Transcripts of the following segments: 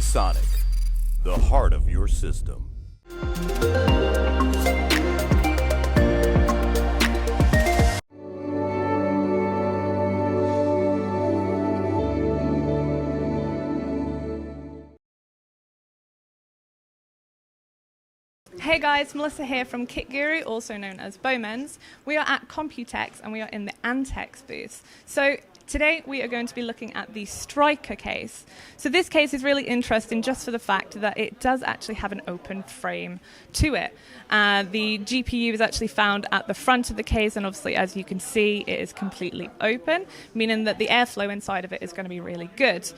Sonic, the heart of your system. Hey guys, Melissa here from Kit Guru, also known as Bowman's. We are at Computex and we are in the ANTEC booth. So today we are going to be looking at the Striker case. So this case is really interesting just for the fact that it does actually have an open frame to it. The GPU is actually found at the front of the case, and obviously as you can see it is completely open, meaning that the airflow inside of it is going to be really good.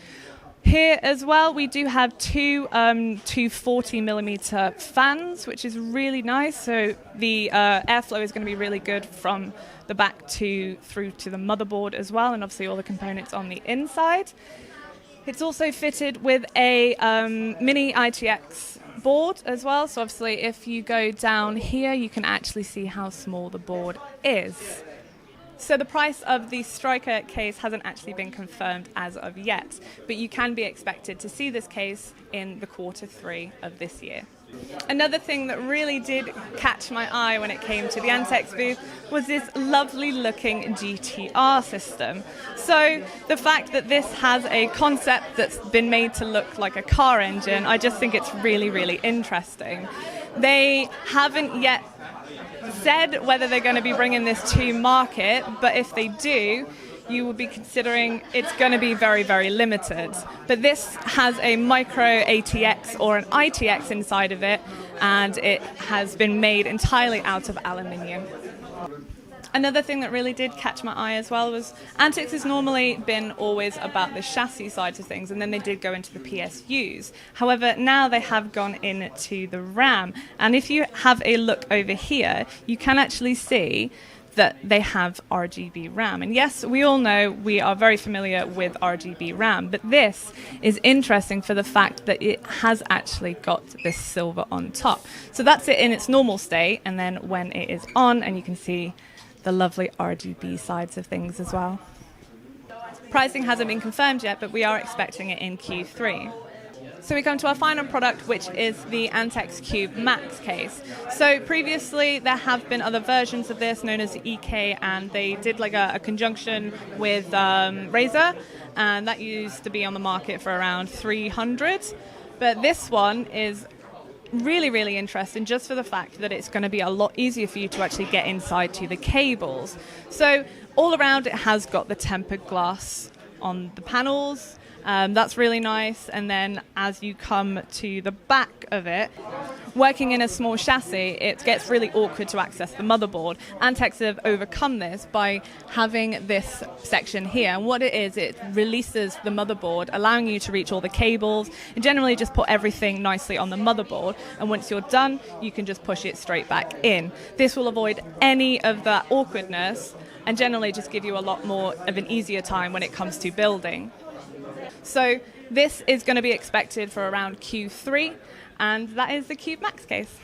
Here as well, we do have two 40mm fans, which is really nice. So the airflow is going to be really good from the back through to the motherboard as well, and obviously all the components on the inside. It's also fitted with a mini ITX board as well. So obviously if you go down here, you can actually see how small the board is. So the price of the Striker case hasn't actually been confirmed as of yet, but you can be expected to see this case in the Q3 of this year. Another thing that really did catch my eye when it came to the ANTEC booth was this lovely looking GTR system. So the fact that this has a concept that's been made to look like a car engine, I just think it's really, really interesting. They haven't yet said whether they're going to be bringing this to market, but if they do, you will be considering it's going to be very, very limited. But this has a micro ATX or an ITX inside of it, and it has been made entirely out of aluminium. Another thing that really did catch my eye as well was ANTEC has normally been always about the chassis side of things, and then they did go into the PSUs. However, now they have gone into the RAM, and if you have a look over here, you can actually see that they have RGB RAM. And yes, we all know, we are very familiar with RGB RAM, but this is interesting for the fact that it has actually got this silver on top. So that's it in its normal state, and then when it is on, and you can see the lovely RGB sides of things as well. Pricing hasn't been confirmed yet, but we are expecting it in Q3. So we come to our final product, which is the ANTEC Cube Max case. So previously there have been other versions of this known as EK, and they did like a conjunction with Razer, and that used to be on the market for around 300. But this one is really, really interesting just for the fact that it's going to be a lot easier for you to actually get inside to the cables. So all around it has got the tempered glass on the panels. That's really nice, and then as you come to the back of it, working in a small chassis, it gets really awkward to access the motherboard. ANTEC have overcome this by having this section here, and what it is, it releases the motherboard, allowing you to reach all the cables, and generally just put everything nicely on the motherboard, and once you're done, you can just push it straight back in. This will avoid any of that awkwardness, and generally just give you a lot more of an easier time when it comes to building. So this is going to be expected for around Q3, and that is the Cube Max case.